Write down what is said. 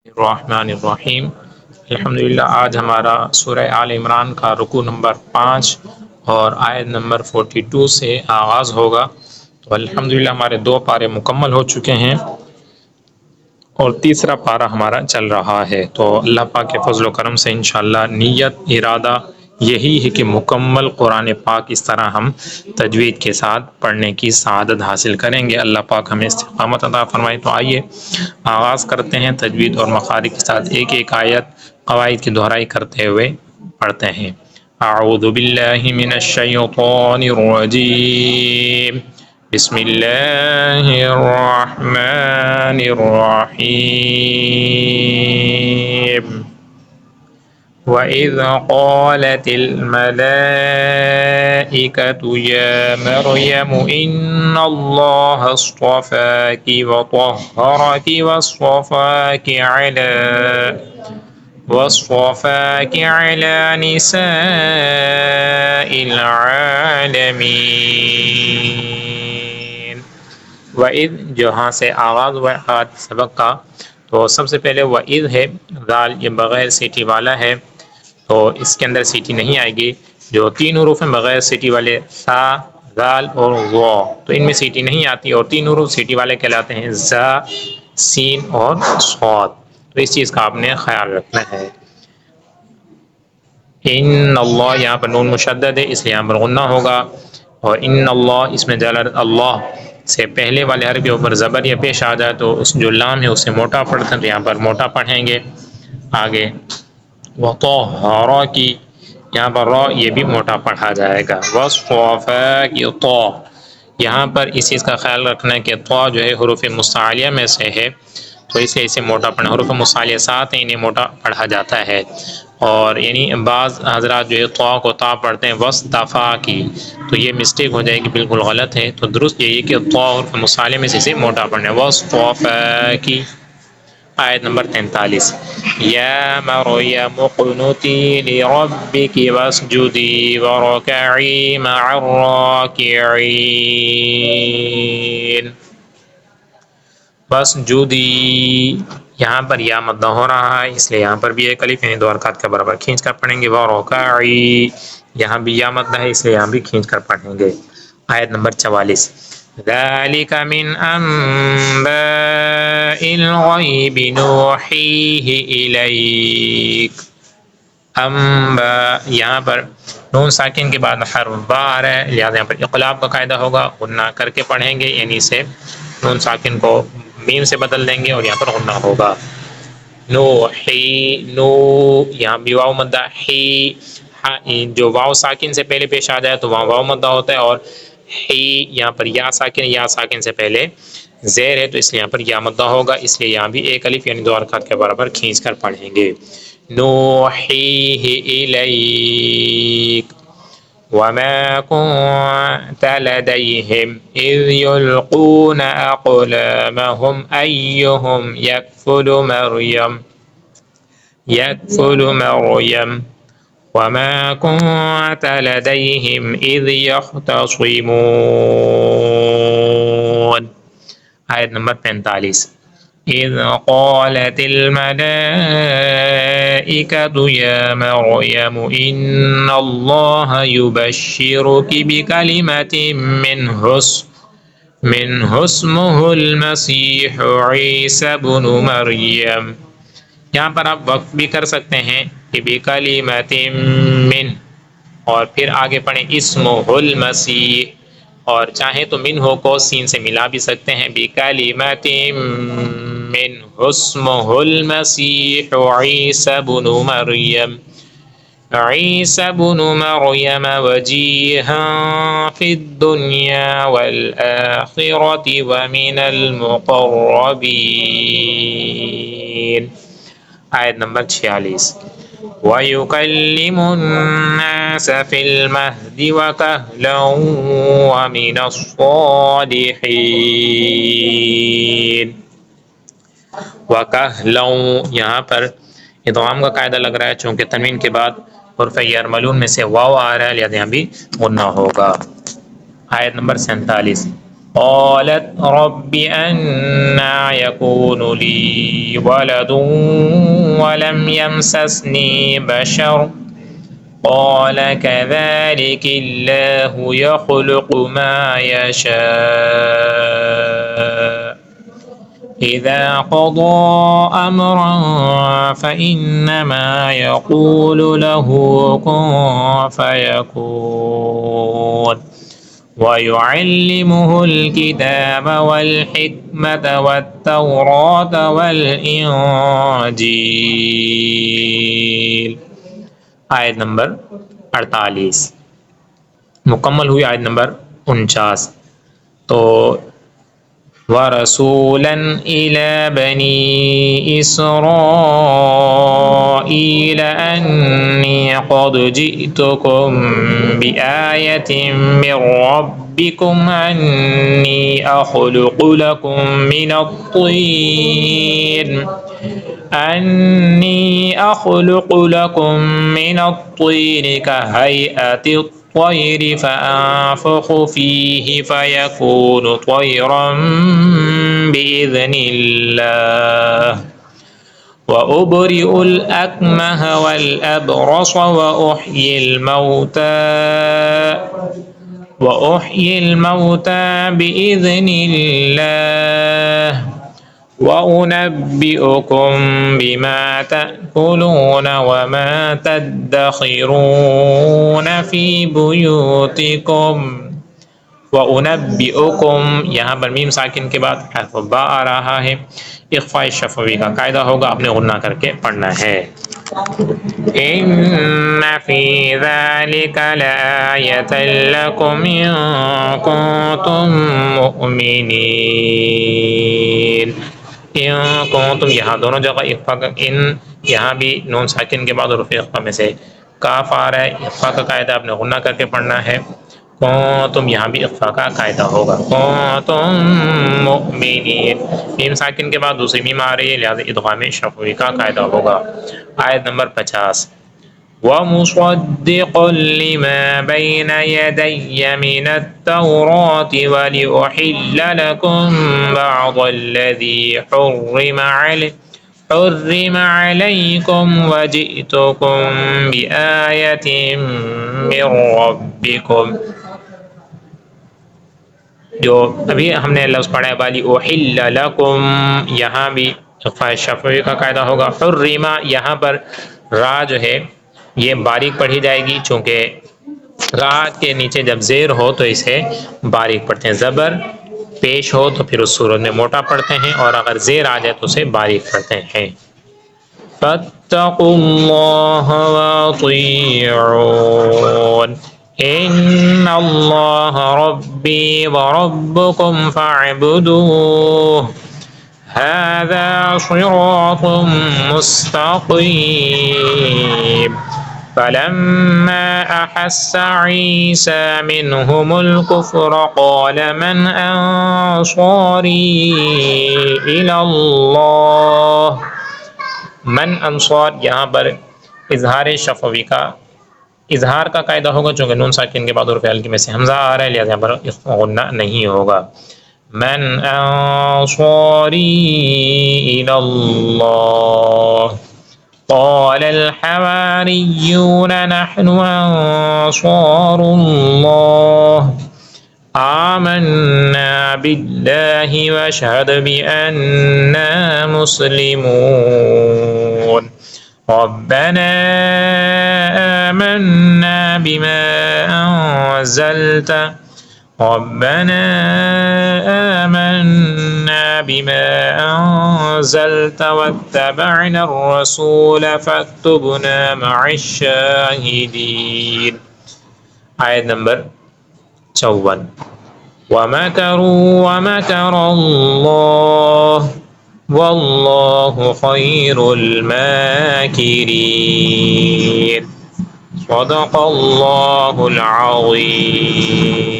الرحمن الرحیم۔ الحمدللہ آج ہمارا سورہ آل عمران کا رکوع نمبر 5 اور آیت نمبر 42 سے آغاز ہوگا۔ تو الحمدللہ ہمارے 2 پارے مکمل ہو چکے ہیں اور تیسرا پارہ ہمارا چل رہا ہے۔ تو اللہ پاک کے فضل و کرم سے انشاءاللہ نیت ارادہ یہی ہے کہ مکمل قرآن پاک اس طرح ہم تجوید کے ساتھ پڑھنے کی سعادت حاصل کریں گے۔ اللہ پاک ہمیں استقامت عطا فرمائے۔ تو آئیے آغاز کرتے ہیں تجوید اور مخارج کے ساتھ، ایک ایک آیت قواعد کی دہرائی کرتے ہوئے پڑھتے ہیں۔ اعوذ باللہ من الشیطان الرجیم، بسم اللہ الرحمن الرحیم۔ وَإِذْ قَالَتِ الْمَلَائِكَةُ يَا مَرْيَمُ إِنَّ اللَّهَ اصْطَفَاكِ وَطَهَّرَكِ وَاصْطَفَاكِ عَلَى نِسَاءِ الْعَالَمِينَ۔ وَإِذْ جہاں سے آغاز ہوا آج سبق کا، تو سب سے پہلے وَإِذْ ہے، ذال یہ بغیر سیٹی والا ہے، تو اس کے اندر سیٹی نہیں آئے گی۔ جو 3 حروف ہیں بغیر سیٹی والے، سا، ذال اور وا، تو ان میں سیٹی نہیں آتی، اور 3 حروف سیٹی والے کہلاتے ہیں، زا، سین اور صاد۔ تو اس چیز کا آپ نے خیال رکھنا ہے۔ ان اللہ یہاں پر نون مشدد ہے، اس لیے یہاں پر غنہ ہوگا، اور ان اللہ اس میں جلالت اللہ سے پہلے والے حرف کے اوپر زبر یا پیش آ جائے تو اس جو لام ہے اس سے موٹا پڑھتے ہیں، تو یہاں پر موٹا پڑھیں گے۔ آگے وَطَهَّرَكِ، یہاں پر را یہ بھی موٹا پڑھا جائے گا۔ وَاصْطَفَاكِ طَا، یہاں پر اس چیز کا خیال رکھنا ہے کہ طا جو ہے حروف مستعلیہ میں سے ہے، تو اس لیے اسے موٹا پڑھنا، حروف مستعلیہ 7 ہیں، انہیں موٹا پڑھا جاتا ہے۔ اور یعنی بعض حضرات جو ہے طا کو تا پڑھتے ہیں وَاصْطَفَاكِ، تو یہ مسٹیک ہو جائے گی، بالکل غلط ہے۔ تو درست یہی کہ طا حروف مستعلیہ میں سے اسے موٹا پڑھنا ہے، وَاصْطَفَاكِ۔ آیت نمبر 43، یا مریم اقنتی لربک واسجدی ورکعی مع الراکعین۔ واسجدی، یہاں پر یا مدہ ہو رہا ہے، اس لیے یہاں پر بھی ایک الف یعنی 2 حرکات کے برابر کھینچ کر پڑھیں گے۔ ورکعی، یہاں بھی یا مدہ ہے، اس لیے یہاں بھی کھینچ کر پڑھیں گے۔ آیت نمبر 44، ذَلِكَ مِنْ أَنْبَاءِ الْغَيْبِ نُوحِيهِ إِلَيْكَ۔ انباء، یہاں پر نون ساکن کے بعد حرف با آ رہا ہے، لہٰذا یہاں پر اقلاب کا قاعدہ ہوگا، غنہ کر کے پڑھیں گے، یعنی اسے نون ساکن کو میم سے بدل دیں گے اور یہاں پر غنہ ہوگا۔ نوحی، نو، یہاں بھی واو مدہ، حی، جو واو ساکن سے پہلے پیش آ جائے تو وہاں واو مدہ ہوتا ہے، اور حی یہاں پر یا ساکن سے پہلے زیر ہے، تو اس لیے یہاں پر یا مدہ ہوگا، اس لیے یہاں بھی ایک الف یعنی 2 حرکات کے برابر کھینچ کر پڑھیں گے۔ نوحیہ الیک وما كنت لديهم إذ يلقون أقلامهم أيهم يكفل مريم وما كنت لديهم إذ يختصمون۔ آیت نمبر 45، إذ قالت الملائكة يا مريم إن الله يبشرك بكلمة منه اسمه المسيح عيسى بن مريم۔ یہاں پر آپ وقف بھی کر سکتے ہیں کہ بکلمۃ من، اور پھر آگے پڑھیں اسمہ المسیح، اور چاہیں تو منہ کو سین سے ملا بھی سکتے ہیں، بکلمۃ منہ اسمہ المسیح عیسی بن مریم، عیسی بن مریم وجیہا فی الدنیا والآخرۃ ومن المقربین۔ آیت نمبر 46، وَيُكَلِّمُ النَّاسَ فِي الْمَهْدِ وَكَهْلًا وَمِنَ الصَّالِحِينَ۔ وَكَهْلًا، یہاں پر ادغام کا قاعدہ لگ رہا ہے، چونکہ تنوین کے بعد حرف یرملون میں سے واو آ رہا ہے، لہذا یہاں بھی غنہ ہوگا۔ آیت نمبر 47، قالت رب أنى يكون لي ولد ولم يمسسني بشر قال كذلك الله يخلق ما يشاء إذا قضى أمرا فإنما يقول له كن فيكون ويعلمه الكتاب والحكمة والتوراة والإنجيل. آیت نمبر 48 مکمل ہوئی. آیت نمبر 49 تو وَرَسُولًا إِلَى بَنِي إِسْرَائِيلَ أَنِّي قَدْ جِئْتُكُم بِآيَةٍ مِّن رَّبِّكُمْ أَنِّي أَخْلُقُ لَكُم مِّنَ الطِّينِ كَهَيْئَةِ الطَّيْرِ فَأَنفُخُ فِيهِ فَيَكُونُ طَيْرًا بِإِذْنِ اللَّهِ وَأُبْرِئُ الْأَكْمَهَ وَالْأَبْرَصَ وَأُحْيِي الموتى بإذن الله وأنبئكم بما تأكلون وما تدخرون في بيوتكم. وَأُنَبِّئُكُم یہاں پر میم ساکن کے بعد حرف با آ رہا ہے. اخفاء شفوی کا قاعدہ ہوگا, آپ نے غنہ کر کے پڑھنا ہے. إِنَّ فِي ذَلِكَ لَآيَةً لَكُمْ إِن كُنتُم مُّؤْمِنِينَ. إِن كُنتم یہاں دونوں جگہ اخفاء کا, ان یہاں بھی نون ساکن کے بعد حروف اخفاء میں سے کاف آ رہا ہے. اخفاء کا قاعدہ آپ نے غنہ کر کے پڑھنا ہے. کنتم یہاں بھی اخفاء کا قاعدہ ہوگا. کنتم مؤمنین میم ساکن کے بعد دوسری میم آ رہی ہے, لہذا ادغام شفوی کا قاعدہ ہوگا. آیت نمبر 50 وَمُصَدِّقًا لِمَا بَيْنَ يَدَيَّ مِنَ التَّوْرَاةِ وَلِأُحِلَّ لَكُم بَعْضَ الَّذِي حُرِّمَ عَلَيْكُمْ وَجِئْتُكُم بِآيَةٍ مِّن رَّبِّكُمْ. جو ابھی ہم نے لفظ پڑھا ہے وَلِأُحِلَّ لَكُم, یہاں بھی اخفاء شفوی کا قاعدہ ہوگا. حُرِّمَ یہاں پر را جو ہے یہ باریک پڑھی جائے گی, چونکہ را کے نیچے جب زیر ہو تو اسے باریک پڑھتے ہیں, زبر پیش ہو تو پھر اس صورت میں موٹا پڑھتے ہیں, اور اگر زیر آ جائے تو اسے باریک پڑھتے ہیں. فَاتَّقُوا اللَّهَ وَأَطِيعُونِ إِنَّ اللَّهَ رَبِّي وَرَبُّكُمْ فَاعْبُدُوهُ هَذَا صِرَاطٌ مُّسْتَقِيمٌ. فَلَمَّا أَحَسَّ عِيسَى مِنْهُمُ الْكُفْرَ قَالَ مَنْ أَنصَارِي إِلَى اللَّهِ. من انصار یہاں پر اظہار شفوی کا اظہار کا قاعدہ ہوگا, چونکہ نون ساکن کے بعد حروف ہلکی میں سے حمزہ آ رہا ہے, لہذا یہاں پر غنہ نہیں ہوگا. من انصاری الی اللہ قال الحواریون نحن انصار اللہ آمنا باللہ واشہد بأننا مسلمون. ربنا آمنا بما أنزلت واتبعنا الرسول فاكتبنا مع الشاهدين. آیت نمبر 54 وَمَكَرُوا وَمَكَرَ اللَّهُ وَاللَّهُ خَيْرُ الْمَاكِرِينَ. صدق الله العظيم.